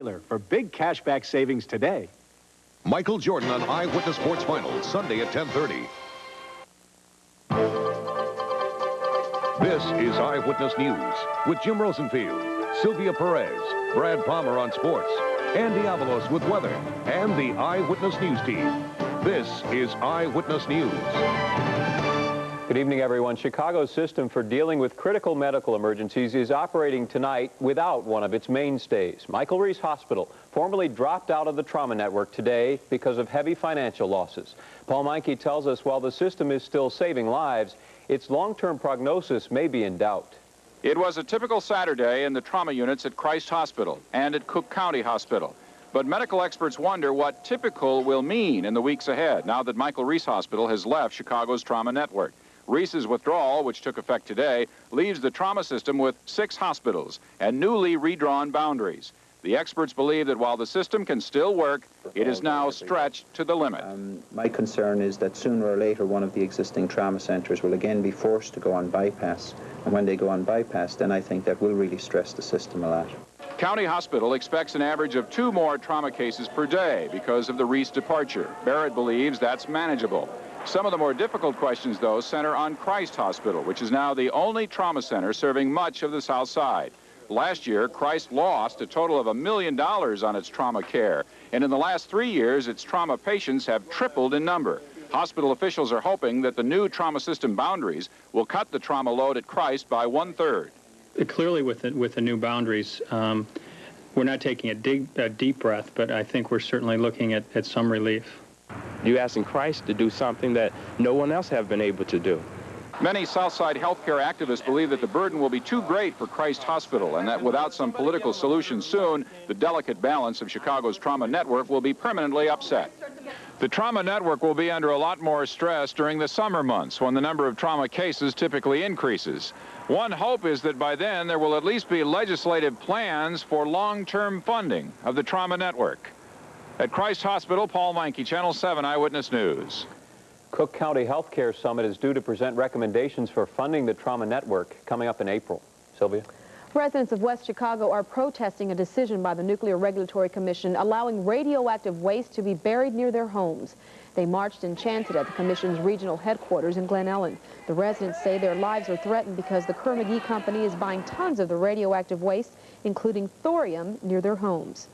For big cashback savings today. Michael Jordan on Eyewitness Sports Finals, Sunday at 10:30. This is Eyewitness News with Jim Rosenfield, Sylvia Perez, Brad Palmer on sports, Andy Avalos with weather, and the Eyewitness News team. This is Eyewitness News. Good evening, everyone. Chicago's system for dealing with critical medical emergencies is operating tonight without one of its mainstays. Michael Reese Hospital formally dropped out of the trauma network today because of heavy financial losses. Paul Meinke tells us while the system is still saving lives, its long-term prognosis may be in doubt. It was a typical Saturday in the trauma units at Christ Hospital and at Cook County Hospital. But medical experts wonder what typical will mean in the weeks ahead now that Michael Reese Hospital has left Chicago's trauma network. Reese's withdrawal, which took effect today, leaves the trauma system with 6 hospitals and newly redrawn boundaries. The experts believe that while the system can still work, it is now stretched to the limit. My concern is that sooner or later one of the existing trauma centers will again be forced to go on bypass. And when they go on bypass, then I think that will really stress the system a lot. County Hospital expects an average of 2 more trauma cases per day because of the Reese departure. Barrett believes that's manageable. Some of the more difficult questions, though, center on Christ Hospital, which is now the only trauma center serving much of the South Side. Last year, Christ lost a total of $1 million on its trauma care, and in the last 3 years, its trauma patients have tripled in number. Hospital officials are hoping that the new trauma system boundaries will cut the trauma load at Christ by 1/3. Clearly, with the new boundaries, we're not taking a deep breath, but I think we're certainly looking at some relief. You're asking Christ to do something that no one else have been able to do. Many Southside healthcare activists believe that the burden will be too great for Christ Hospital and that without some political solution soon, the delicate balance of Chicago's trauma network will be permanently upset. The trauma network will be under a lot more stress during the summer months when the number of trauma cases typically increases. One hope is that by then there will at least be legislative plans for long-term funding of the trauma network. At Christ Hospital, Paul Meinke, Channel 7 Eyewitness News. Cook County Healthcare Summit is due to present recommendations for funding the trauma network coming up in April. Sylvia? Residents of West Chicago are protesting a decision by the Nuclear Regulatory Commission allowing radioactive waste to be buried near their homes. They marched and chanted at the commission's regional headquarters in Glen Ellen. The residents say their lives are threatened because the Kerr-McGee Company is buying tons of the radioactive waste, including thorium, near their homes.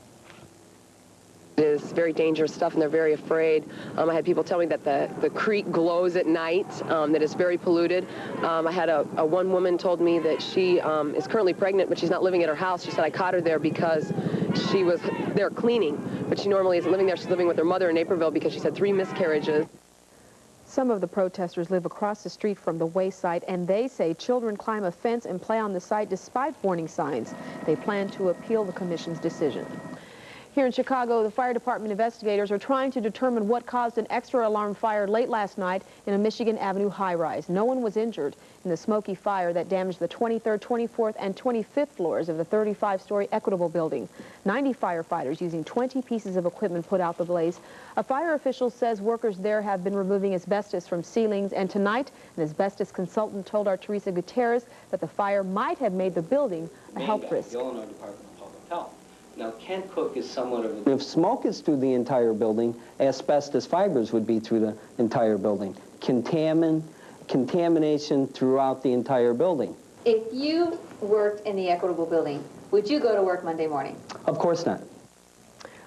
It is very dangerous stuff, and they're very afraid. I had people tell me that the creek glows at night, that it's very polluted. I had one woman told me that she is currently pregnant, but she's not living at her house. She said I caught her there because she was there cleaning, but she normally isn't living there. She's living with her mother in Naperville because she's had 3 miscarriages. Some of the protesters live across the street from the waste site, and they say children climb a fence and play on the site despite warning signs. They plan to appeal the commission's decision. Here in Chicago, the fire department investigators are trying to determine what caused an extra alarm fire late last night in a Michigan Avenue high-rise. No one was injured in the smoky fire that damaged the 23rd, 24th, and 25th floors of the 35-story Equitable building. 90 firefighters using 20 pieces of equipment put out the blaze. A fire official says workers there have been removing asbestos from ceilings, and tonight an asbestos consultant told our Teresa Gutierrez that the fire might have made the building a health risk. The Illinois Department of Public Health. Now, Kent Cook is somewhat of a... If smoke is through the entire building, asbestos fibers would be through the entire building. Contamination throughout the entire building. If you worked in the Equitable building, would you go to work Monday morning? Of course not.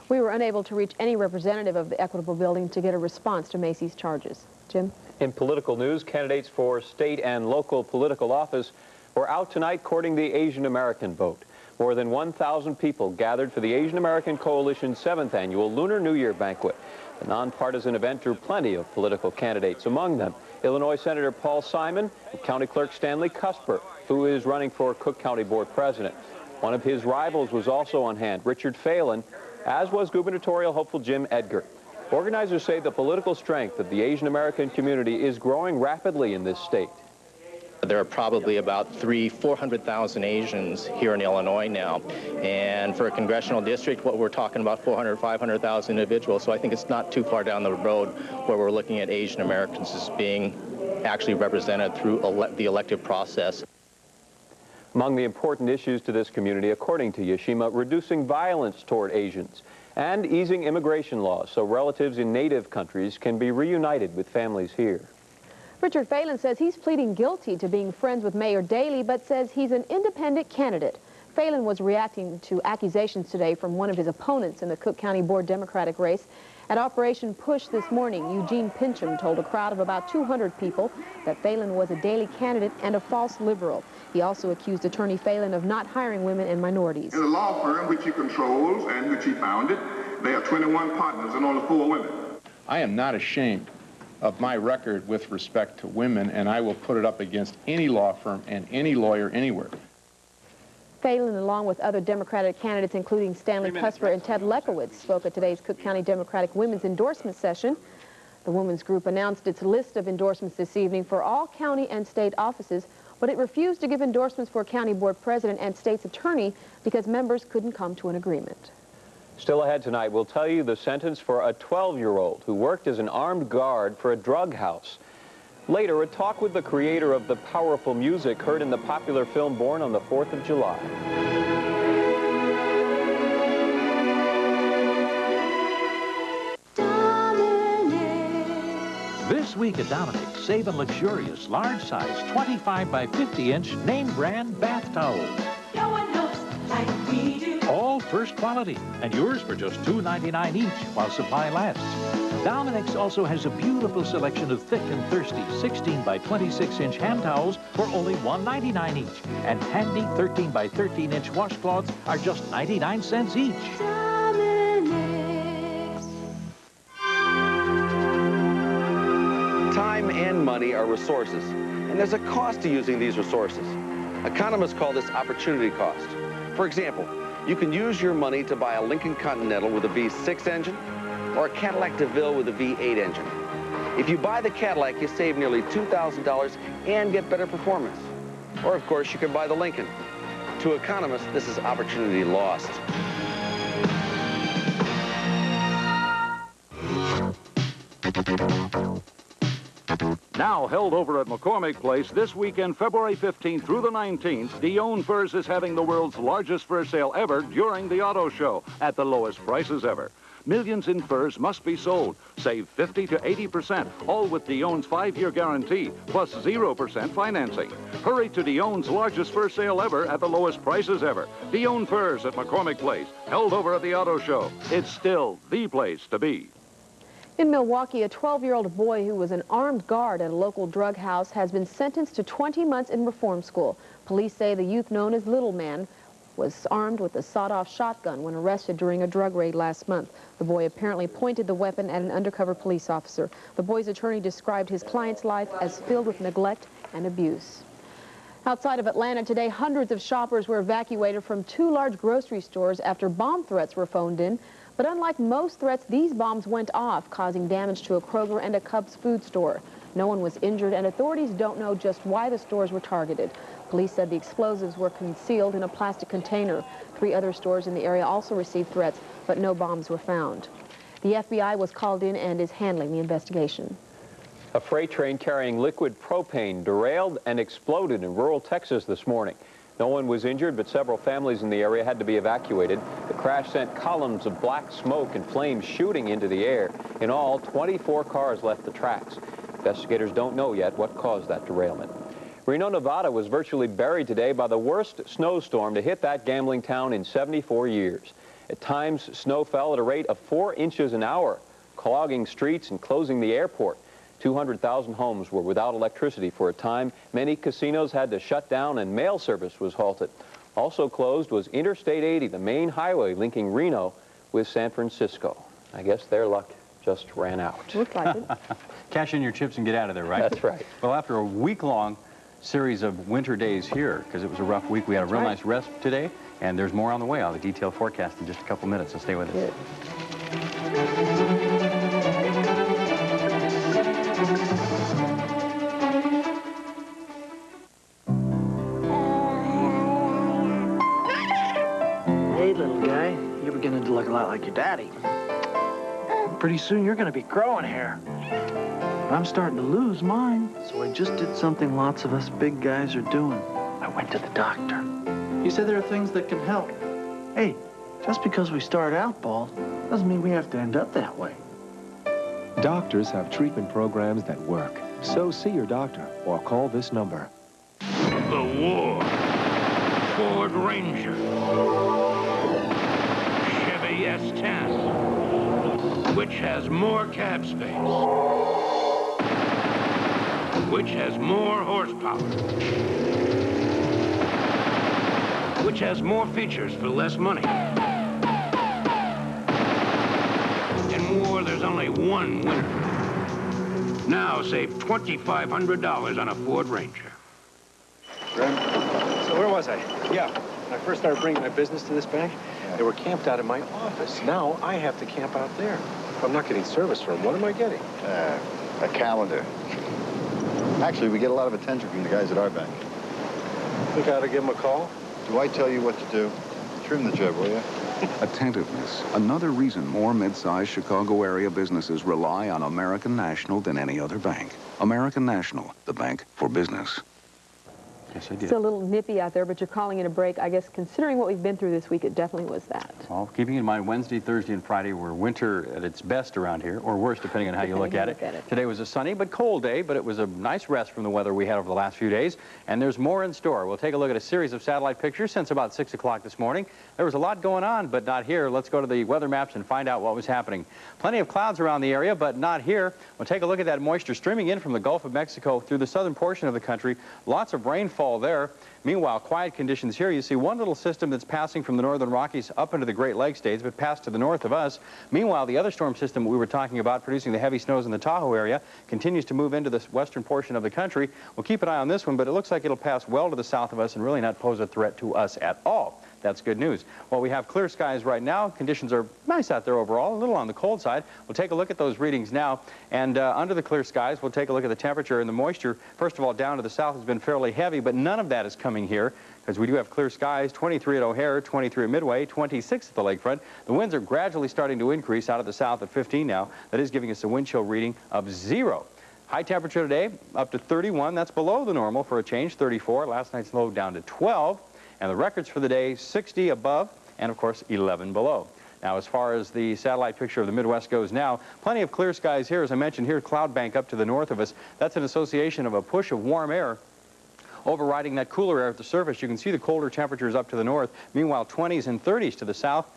We were unable to reach any representative of the Equitable building to get a response to Macy's charges. Jim? In political news, candidates for state and local political office were out tonight courting the Asian American vote. More than 1,000 people gathered for the Asian American Coalition's 7th annual Lunar New Year banquet. The nonpartisan event drew plenty of political candidates, among them Illinois Senator Paul Simon and County Clerk Stanley Cusper, who is running for Cook County Board President. One of his rivals was also on hand, Richard Phelan, as was gubernatorial hopeful Jim Edgar. Organizers say the political strength of the Asian American community is growing rapidly in this state. There are probably about 400,000 Asians here in Illinois now. And for a congressional district, what we're talking about 500,000 individuals. So I think it's not too far down the road where we're looking at Asian Americans as being actually represented through the elective process. Among the important issues to this community, according to Yashima, reducing violence toward Asians and easing immigration laws so relatives in native countries can be reunited with families here. Richard Phelan says he's pleading guilty to being friends with Mayor Daley, but says he's an independent candidate. Phelan was reacting to accusations today from one of his opponents in the Cook County Board Democratic race. At Operation Push this morning, Eugene Pincham told a crowd of about 200 people that Phelan was a Daley candidate and a false liberal. He also accused Attorney Phelan of not hiring women and minorities. In the law firm which he controls and which he founded, there are 21 partners and only 4 women. I am not ashamed of my record with respect to women, and I will put it up against any law firm and any lawyer anywhere. Phelan, along with other Democratic candidates, including Stanley Cusper and Ted Lekowitz, spoke at today's Cook County Democratic Women's Endorsement Session. The women's group announced its list of endorsements this evening for all county and state offices, but it refused to give endorsements for county board president and state's attorney because members couldn't come to an agreement. Still ahead tonight, we'll tell you the sentence for a 12-year-old who worked as an armed guard for a drug house. Later, a talk with the creator of the powerful music heard in the popular film Born on the 4th of July. This week at Dominic, save on luxurious, large-size, 25 by 50-inch name-brand bath towels. No one knows like we do. All first quality, and yours for just $2.99 each while supply lasts. Dominic's also has a beautiful selection of thick and thirsty 16 by 26-inch hand towels for only $1.99 each. And handy 13 by 13-inch washcloths are just 99 cents each. Time and money are resources, and there's a cost to using these resources. Economists call this opportunity cost. For example, you can use your money to buy a Lincoln Continental with a V6 engine or a Cadillac DeVille with a V8 engine. If you buy the Cadillac, you save nearly $2,000 and get better performance. Or, of course, you can buy the Lincoln. To economists, this is opportunity lost. Now held over at McCormick Place this weekend, February 15th through the 19th, Dion Furs is having the world's largest fur sale ever during the auto show at the lowest prices ever. Millions in furs must be sold. Save 50 to 80%, all with Dion's 5-year guarantee, plus 0% financing. Hurry to Dion's largest fur sale ever at the lowest prices ever. Dion Furs at McCormick Place, held over at the auto show. It's still the place to be. In Milwaukee, a 12-year-old boy who was an armed guard at a local drug house has been sentenced to 20 months in reform school. Police say the youth known as Little Man was armed with a sawed-off shotgun when arrested during a drug raid last month. The boy apparently pointed the weapon at an undercover police officer. The boy's attorney described his client's life as filled with neglect and abuse. Outside of Atlanta today, hundreds of shoppers were evacuated from 2 large grocery stores after bomb threats were phoned in. But unlike most threats, these bombs went off, causing damage to a Kroger and a Cub's food store. No one was injured, and authorities don't know just why the stores were targeted. Police said the explosives were concealed in a plastic container. 3 other stores in the area also received threats, but no bombs were found. The FBI was called in and is handling the investigation. A freight train carrying liquid propane derailed and exploded in rural Texas this morning. No one was injured, but several families in the area had to be evacuated. The crash sent columns of black smoke and flames shooting into the air. In all, 24 cars left the tracks. Investigators don't know yet what caused that derailment. Reno, Nevada was virtually buried today by the worst snowstorm to hit that gambling town in 74 years. At times, snow fell at a rate of 4 inches an hour, clogging streets and closing the airport. 200,000 homes were without electricity for a time. Many casinos had to shut down and mail service was halted. Also closed was Interstate 80, the main highway linking Reno with San Francisco. I guess their luck just ran out. Looks like it. Cash in your chips and get out of there, right? That's right. Well, after a week-long series of winter days here, because it was a rough week, we had a real nice rest today, and there's more on the way. I'll have a detailed forecast in just a couple minutes, so stay with us. Hey, little guy, you're beginning to look a lot like your daddy. Pretty soon you're going to be growing hair. I'm starting to lose mine, so I just did something lots of us big guys are doing. I went to the doctor. He said there are things that can help. Hey, just because we start out bald doesn't mean we have to end up that way. Doctors have treatment programs that work. So see your doctor or call this number. The war. Ford Ranger. Chevy S10. Which has more cab space? Which has more horsepower? Which has more features for less money? In war, there's only one winner. Now save $2,500 on a Ford Ranger. So where was I? Yeah, when I first started bringing my business to this bank, they were camped out in my office. Now I have to camp out there. If I'm not getting service from them, what am I getting? A calendar. Actually, we get a lot of attention from the guys at our bank. Think I ought to give them a call? Do I tell you what to do? Trim the jib, will you? Attentiveness. Another reason more mid-sized Chicago area businesses rely on American National than any other bank. American National, the bank for business. Yes, I did. It's a little nippy out there, but you're calling it a break. I guess considering what we've been through this week, it definitely was that. Well, keeping in mind Wednesday, Thursday, and Friday were winter at its best around here, or worse, depending on how you look at it. Today was a sunny but cold day, but it was a nice rest from the weather we had over the last few days, and there's more in store. We'll take a look at a series of satellite pictures since about 6 o'clock this morning. There was a lot going on, but not here. Let's go to the weather maps and find out what was happening. Plenty of clouds around the area, but not here. We'll take a look at that moisture streaming in from the Gulf of Mexico through the southern portion of the country. Lots of rainfall there. Meanwhile, quiet conditions here. You see one little system that's passing from the northern Rockies up into the Great Lakes states, but passed to the north of us. Meanwhile, the other storm system we were talking about, producing the heavy snows in the Tahoe area, continues to move into the western portion of the country. We'll keep an eye on this one, but it looks like it'll pass well to the south of us and really not pose a threat to us at all. That's good news. Well, we have clear skies right now. Conditions are nice out there overall, a little on the cold side. We'll take a look at those readings now. And under the clear skies, we'll take a look at the temperature and the moisture. First of all, down to the south has been fairly heavy, but none of that is coming here because we do have clear skies, 23 at O'Hare, 23 at Midway, 26 at the lakefront. The winds are gradually starting to increase out of the south at 15 now. That is giving us a wind chill reading of 0. High temperature today up to 31. That's below the normal for a change, 34. Last night's low down to 12. And the records for the day, 60 above, and of course, 11 below. Now, as far as the satellite picture of the Midwest goes now, plenty of clear skies here. As I mentioned, here, cloud bank up to the north of us. That's an association of a push of warm air overriding that cooler air at the surface. You can see the colder temperatures up to the north. Meanwhile, 20s and 30s to the south.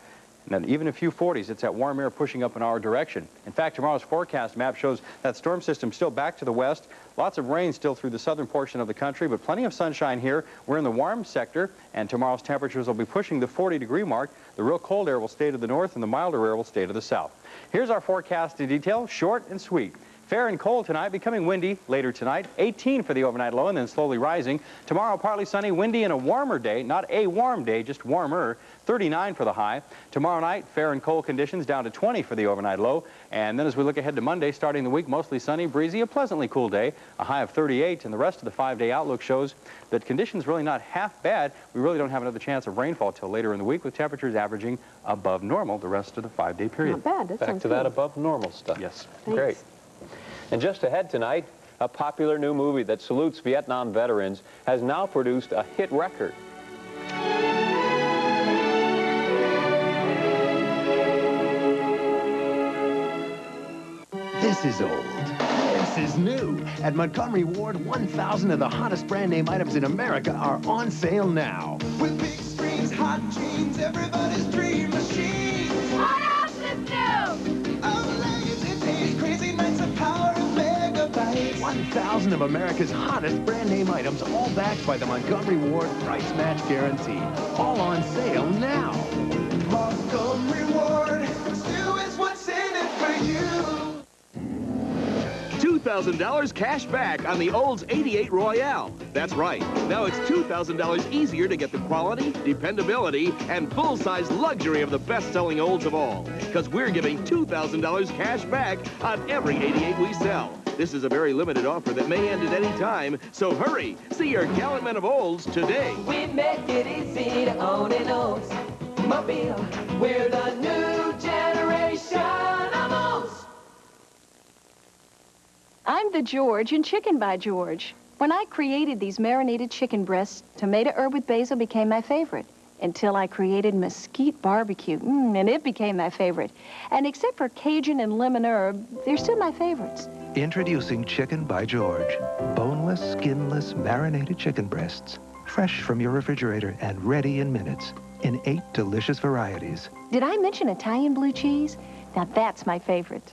And then even a few 40s, it's that warm air pushing up in our direction. In fact, tomorrow's forecast map shows that storm system still back to the west. Lots of rain still through the southern portion of the country, but plenty of sunshine here. We're in the warm sector, and tomorrow's temperatures will be pushing the 40-degree mark. The real cold air will stay to the north, and the milder air will stay to the south. Here's our forecast in detail, short and sweet. Fair and cold tonight, becoming windy later tonight. 18 for the overnight low and then slowly rising. Tomorrow, partly sunny, windy, and a warmer day. Not a warm day, just warmer. 39 for the high. Tomorrow night, fair and cold conditions down to 20 for the overnight low. And then as we look ahead to Monday, starting the week, mostly sunny, breezy, a pleasantly cool day. A high of 38, and the rest of the 5-day outlook shows that conditions really not half bad. We really don't have another chance of rainfall till later in the week, with temperatures averaging above normal the rest of the 5-day period. Not bad. That Back to that above normal stuff. Yes. Thanks. Great. And just ahead tonight, a popular new movie that salutes Vietnam veterans has now produced a hit record. This is old. This is new. At Montgomery Ward, 1,000 of the hottest brand name items in America are on sale now. With big screens, hot jeans, everybody's dream machine. What else is new? Oh, lazy days, crazy nights of power and megabytes. 1,000 of America's hottest brand name items, all backed by the Montgomery Ward price match guarantee. All on sale now. Montgomery Ward, new is what's in it for you. $2,000 cash back on the Olds 88 Royale. That's right. Now it's $2,000 easier to get the quality, dependability, and full-size luxury of the best-selling Olds of all. Because we're giving $2,000 cash back on every 88 we sell. This is a very limited offer that may end at any time, so hurry. See your gallant men of Olds today. We make it easy to own an Olds mobile. We're the new generation of Olds. I'm the George in Chicken by George. When I created these marinated chicken breasts, tomato herb with basil became my favorite. Until I created mesquite barbecue, and it became my favorite. And except for Cajun and lemon herb, they're still my favorites. Introducing Chicken by George. Boneless, skinless, marinated chicken breasts. Fresh from your refrigerator and ready in minutes. In 8 delicious varieties. Did I mention Italian blue cheese? Now that's my favorite.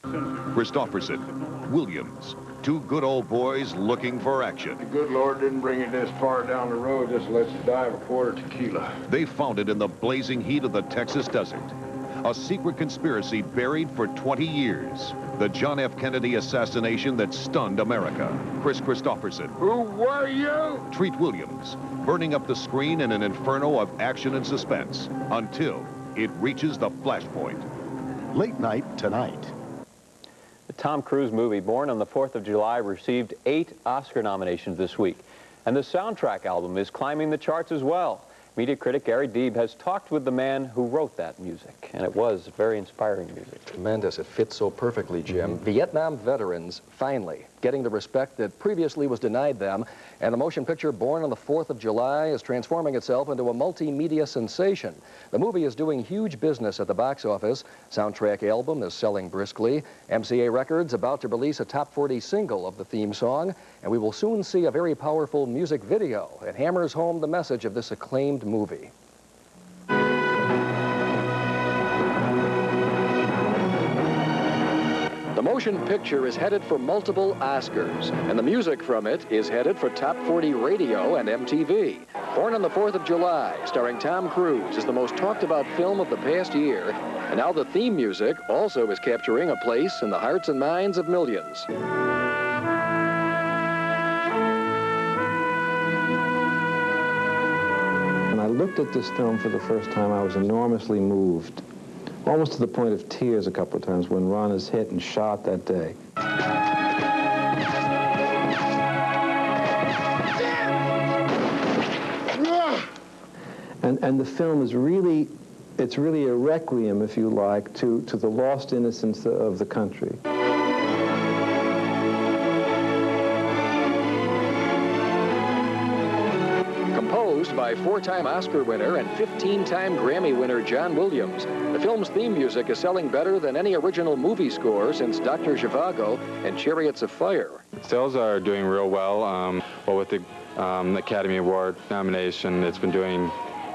Christopherson, Williams, 2 good old boys looking for action. The good Lord didn't bring it this far down the road just to let you die of a quarter tequila. They found it in the blazing heat of the Texas desert. A secret conspiracy buried for 20 years. The John F. Kennedy assassination that stunned America. Chris Christopherson. Who were you? Treat Williams, burning up the screen in an inferno of action and suspense until it reaches the flashpoint. Late night tonight. The Tom Cruise movie, Born on the 4th of July, received 8 Oscar nominations this week. And the soundtrack album is climbing the charts as well. Media critic Gary Deeb has talked with the man who wrote that music, and it was very inspiring music. Tremendous. It fits so perfectly, Jim. Vietnam veterans finally getting the respect that previously was denied them, and the motion picture Born on the 4th of July is transforming itself into a multimedia sensation. The movie is doing huge business at the box office. Soundtrack album is selling briskly. MCA Records about to release a top 40 single of the theme song, and we will soon see a very powerful music video that hammers home the message of this acclaimed movie. The motion picture is headed for multiple Oscars, and the music from it is headed for top 40 radio and MTV. Born on the 4th of July, starring Tom Cruise, is the most talked about film of the past year, and now the theme music also is capturing a place in the hearts and minds of millions. When I looked at this film for the first time, I was enormously moved. Almost to the point of tears a couple of times when Ron is hit and shot that day. And the film is really, it's really a requiem, if you like, to the lost innocence of the country. Composed by 4-time Oscar winner and 15-time Grammy winner John Williams, the film's theme music is selling better than any original movie score since Dr. Zhivago and Chariots of Fire. Sales are doing real well. Well, with the Academy Award nomination, it's been doing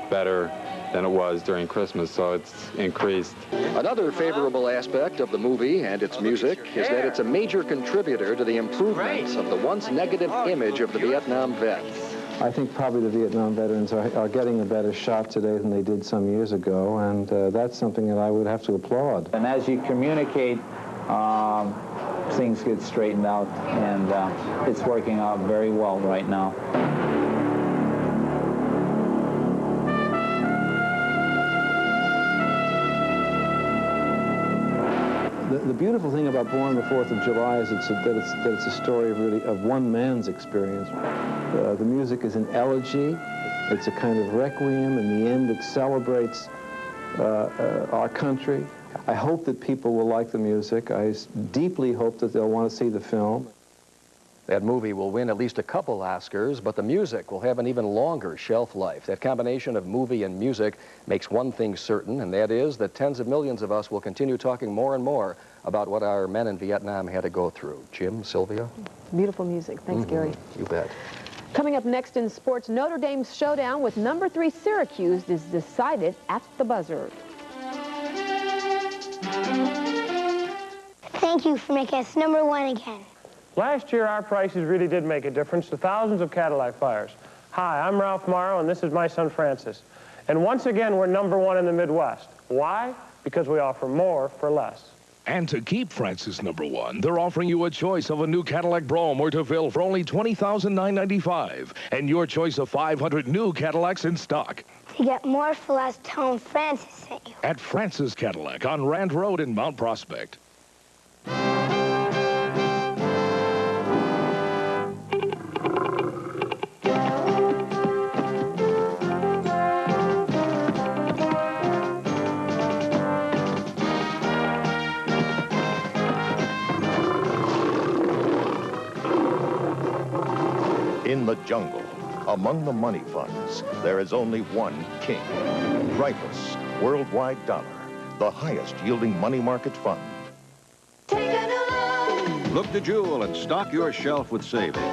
better than it was during Christmas, so it's increased. Another favorable aspect of the movie and its music is that it's a major contributor to the improvement of the once negative image of the Vietnam vets. I think probably the Vietnam veterans are getting a better shot today than they did some years ago, and that's something that I would have to applaud. And as you communicate, things get straightened out, and it's working out very well right now. The beautiful thing about Born on the 4th of July is that it's a story of one man's experience. The music is an elegy. It's a kind of requiem. In the end, it celebrates our country. I hope that people will like the music. I deeply hope that they'll want to see the film. That movie will win at least a couple Oscars, but the music will have an even longer shelf life. That combination of movie and music makes one thing certain, and that is that tens of millions of us will continue talking more and more about what our men in Vietnam had to go through. Jim, Sylvia? Beautiful music. Thanks, Gary. You bet. Coming up next in sports, Notre Dame's showdown with number 3 Syracuse is decided at the buzzer. Thank you for making us number 1 again. Last year, our prices really did make a difference to thousands of Cadillac buyers. Hi, I'm Ralph Morrow, and this is my son, Francis. And once again, we're number 1 in the Midwest. Why? Because we offer more for less. And to keep Francis number 1, they're offering you a choice of a new Cadillac Brougham or DeVille for only $20,995, and your choice of 500 new Cadillacs in stock. To get more for less, tell him Francis sent you. At Francis Cadillac on Rand Road in Mount Prospect. In the jungle, among the money funds, there is only one king. Dreyfus Worldwide Dollar, the highest yielding money market fund. Look to Jewel and stock your shelf with savings,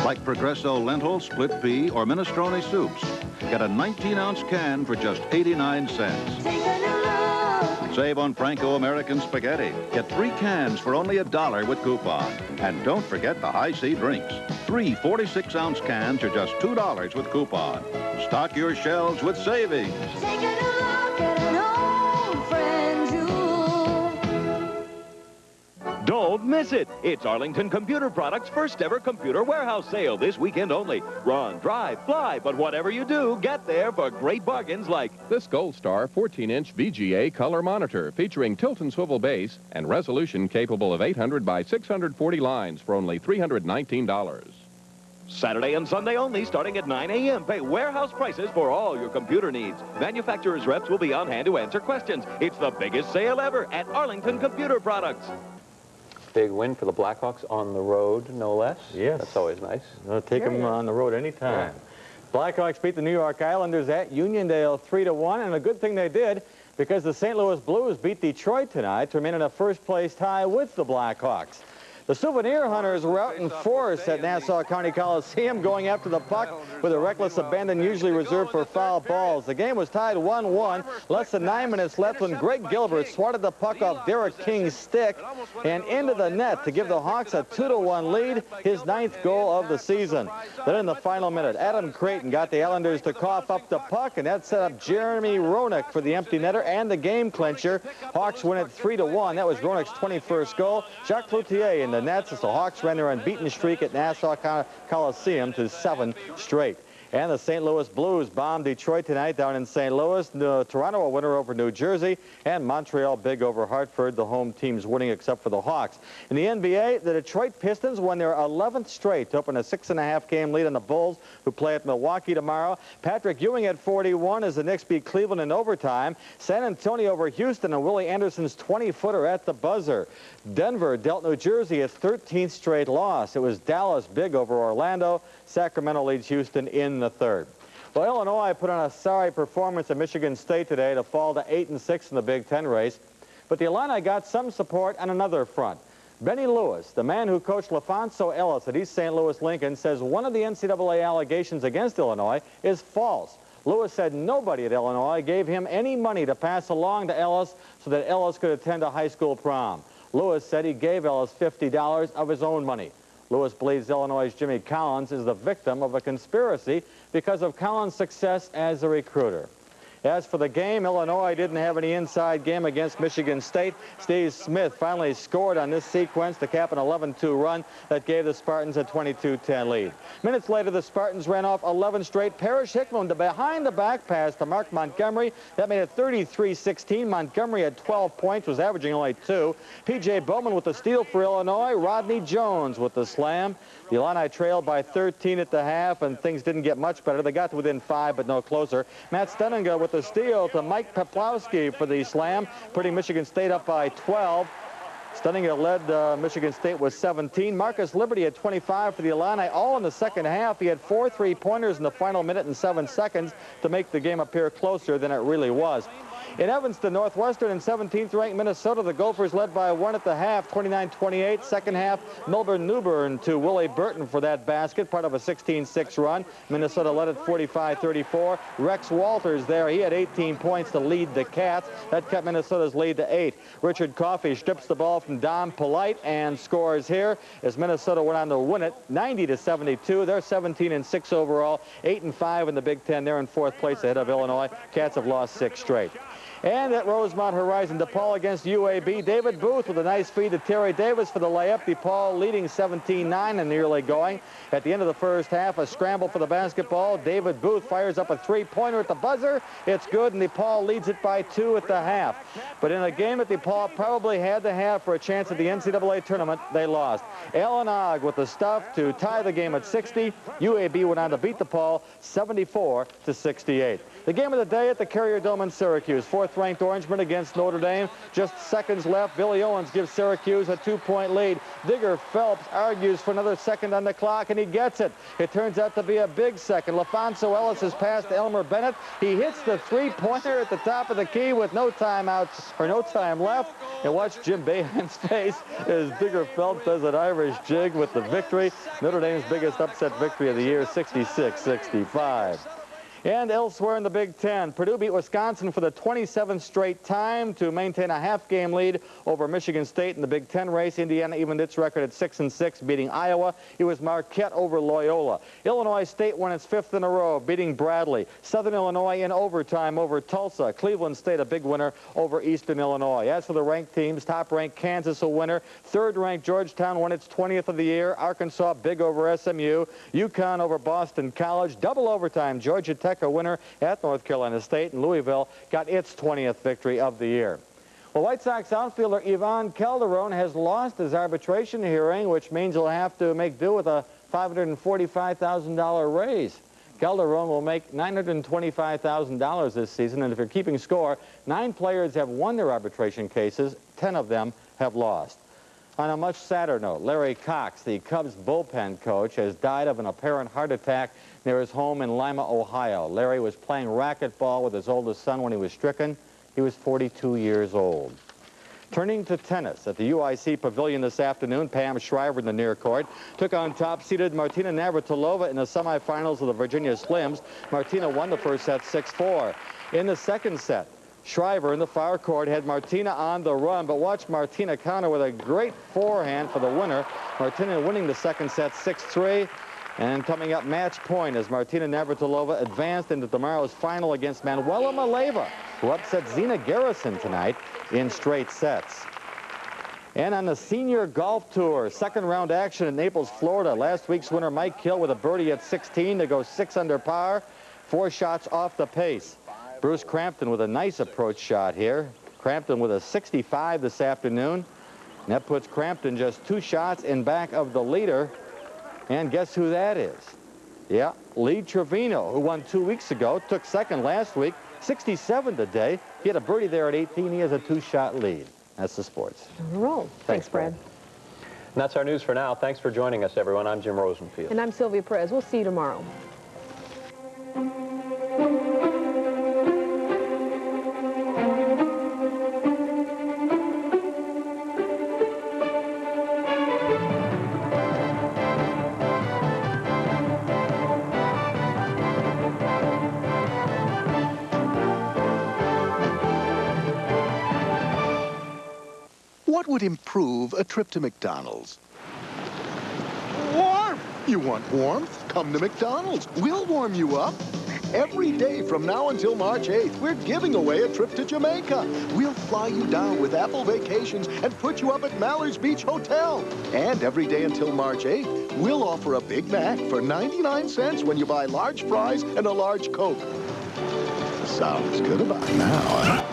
like Progresso lentil, split pea, or minestrone soups. Get a 19-ounce can for just 89 cents. Save on Franco-American spaghetti. Get 3 cans for only $1 with coupon. And don't forget the high-C drinks. 3 46-ounce cans are just $2 with coupon. Stock your shelves with savings. Don't miss it. It's Arlington Computer Products' first ever computer warehouse sale this weekend only. Run, drive, fly, but whatever you do, get there for great bargains like this Gold Star 14-inch VGA color monitor featuring tilt and swivel base and resolution capable of 800 by 640 lines for only $319. Saturday and Sunday only, starting at 9 a.m. Pay warehouse prices for all your computer needs. Manufacturer's reps will be on hand to answer questions. It's the biggest sale ever at Arlington Computer Products. Big win for the Blackhawks on the road, no less. Yes. That's always nice. I'll take them on the road anytime. Yeah. Blackhawks beat the New York Islanders at Uniondale 3-1, and a good thing they did because the St. Louis Blues beat Detroit tonight to remain in a first-place tie with the Blackhawks. The Souvenir Hunters were out in force at Nassau County Coliseum going after the puck with a reckless abandon usually reserved for foul balls. The game was tied 1-1, less than 9 minutes left when Greg Gilbert swatted the puck off Derek King's stick and into the net to give the Hawks a 2-1 lead, his 9th goal of the season. Then in the final minute, Adam Creighton got the Islanders to cough up the puck, and that set up Jeremy Roenick for the empty netter and the game clincher. Hawks win it 3-1. That was Roenick's 21st goal. Jacques Cloutier in the nets as the Hawks ran their unbeaten streak at Nassau Coliseum to 7 straight. And the St. Louis Blues bombed Detroit tonight down in St. Louis. Toronto a winner over New Jersey, and Montreal big over Hartford. The home teams winning except for the Hawks. In the NBA, the Detroit Pistons won their 11th straight to open a 6.5 game lead on the Bulls, who play at Milwaukee tomorrow. Patrick Ewing at 41 as the Knicks beat Cleveland in overtime. San Antonio over Houston, and Willie Anderson's 20-footer at the buzzer. Denver dealt New Jersey its 13th straight loss. It was Dallas big over Orlando. Sacramento leads Houston in the third. Well, Illinois put on a sorry performance at Michigan State today to fall to 8-6 in the Big Ten race. But the Illini got some support on another front. Benny Lewis, the man who coached LaFonso Ellis at East St. Louis Lincoln, says one of the NCAA allegations against Illinois is false. Lewis said nobody at Illinois gave him any money to pass along to Ellis so that Ellis could attend a high school prom. Lewis said he gave Ellis $50 of his own money. Lewis believes Illinois' Jimmy Collins is the victim of a conspiracy because of Collins' success as a recruiter. As for the game, Illinois didn't have any inside game against Michigan State. Steve Smith finally scored on this sequence to cap an 11-2 run that gave the Spartans a 22-10 lead. Minutes later, the Spartans ran off 11 straight. Parrish Hickman to behind-the-back pass to Mark Montgomery. That made it 33-16. Montgomery had 12 points, was averaging only 2. P.J. Bowman with the steal for Illinois. Rodney Jones with the slam. The Illini trailed by 13 at the half, and things didn't get much better. They got to within 5, but no closer. Matt Stenninger with the steal to Mike Peplowski for the slam, putting Michigan State up by 12. Stenninger led Michigan State with 17. Marcus Liberty had 25 for the Illini, all in the second half. He had 4 3-pointers in the final minute and 7 seconds to make the game appear closer than it really was. In Evanston, Northwestern and 17th-ranked Minnesota, the Gophers led by 1 at the half, 29-28. Second half, Milburn Newburn to Willie Burton for that basket, part of a 16-6 run. Minnesota led at 45-34. Rex Walters there, he had 18 points to lead the Cats. That cut Minnesota's lead to 8. Richard Coffey strips the ball from Dom Polite and scores here as Minnesota went on to win it 90-72. They're 17-6 overall, 8-5 in the Big Ten. They're in 4th place ahead of Illinois. Cats have lost 6 straight. And at Rosemont Horizon, DePaul against UAB. David Booth with a nice feed to Terry Davis for the layup. DePaul leading 17-9 in the early going. At the end of the first half, a scramble for the basketball. David Booth fires up a 3-pointer at the buzzer. It's good, and DePaul leads it by 2 at the half. But in a game that DePaul probably had to have for a chance at the NCAA tournament, they lost. Alan Ogg with the stuff to tie the game at 60. UAB went on to beat DePaul 74-68. The game of the day at the Carrier Dome in Syracuse. 4th-ranked Orangemen against Notre Dame. Just seconds left. Billy Owens gives Syracuse a 2-point lead. Digger Phelps argues for another second on the clock, and he gets it. It turns out to be a big second. LaFonso Ellis has passed Elmer Bennett. He hits the 3-pointer at the top of the key with no timeouts or no time left. And watch Jim Boeheim's face as Digger Phelps does an Irish jig with the victory. Notre Dame's biggest upset victory of the year, 66-65. And elsewhere in the Big Ten, Purdue beat Wisconsin for the 27th straight time to maintain a half-game lead over Michigan State in the Big Ten race. Indiana evened its record at 6-6, beating Iowa. It was Marquette over Loyola. Illinois State won its 5th in a row, beating Bradley. Southern Illinois in overtime over Tulsa. Cleveland State a big winner over Eastern Illinois. As for the ranked teams, top-ranked Kansas a winner. 3rd-ranked Georgetown won its 20th of the year. Arkansas big over SMU. UConn over Boston College. Double overtime, Georgia Tech a winner at North Carolina State, and Louisville got its 20th victory of the year. Well, White Sox outfielder Ivan Calderon has lost his arbitration hearing, which means he'll have to make do with a $545,000 raise. Calderon will make $925,000 this season, and if you're keeping score, 9 players have won their arbitration cases, 10 of them have lost. On a much sadder note, Larry Cox, the Cubs bullpen coach, has died of an apparent heart attack near his home in Lima, Ohio. Larry was playing racquetball with his oldest son when he was stricken. He was 42 years old. Turning to tennis, at the UIC Pavilion this afternoon, Pam Shriver in the near court took on top-seeded Martina Navratilova in the semifinals of the Virginia Slims. Martina won the first set 6-4. In the second set, Shriver in the far court had Martina on the run, but watch Martina counter with a great forehand for the winner. Martina winning the second set 6-3. And coming up, match point as Martina Navratilova advanced into tomorrow's final against Manuela Maleva, who upset Zina Garrison tonight in straight sets. And on the Senior Golf Tour, 2nd round action in Naples, Florida. Last week's winner, Mike Hill, with a birdie at 16 to go 6 under par, 4 shots off the pace. Bruce Crampton with a nice approach shot here. Crampton with a 65 this afternoon. And that puts Crampton just 2 shots in back of the leader. And guess who that is? Yeah, Lee Trevino, who won 2 weeks ago, took 2nd last week, 67 today. He had a birdie there at 18. He has a 2-shot lead. That's the sports. On the roll. Thanks, Brad. And that's our news for now. Thanks for joining us, everyone. I'm Jim Rosenfield. And I'm Sylvia Perez. We'll see you tomorrow. What would improve a trip to McDonald's? Warmth! You want warmth? Come to McDonald's. We'll warm you up. Every day from now until March 8th, we're giving away a trip to Jamaica. We'll fly you down with Apple Vacations and put you up at Mallard's Beach Hotel. And every day until March 8th, we'll offer a Big Mac for 99 cents when you buy large fries and a large Coke. Sounds good about now, huh?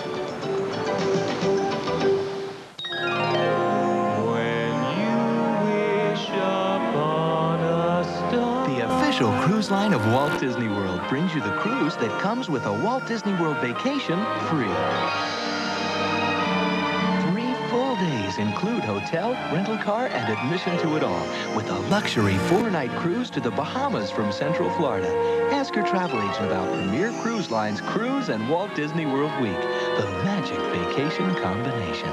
Cruise line of Walt Disney World brings you the cruise that comes with a Walt Disney World vacation free. 3 full days include hotel, rental car, and admission to it all, with a luxury 4-night cruise to the Bahamas from Central Florida. Ask your travel agent about Premier Cruise Line's Cruise and Walt Disney World Week, the magic vacation combination.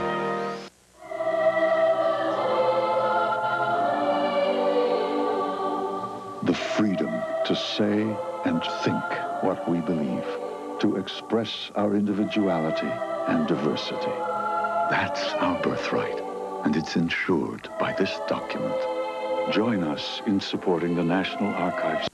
The freedom to say and think what we believe, to express our individuality and diversity. That's our birthright, and it's ensured by this document. Join us in supporting the National Archives.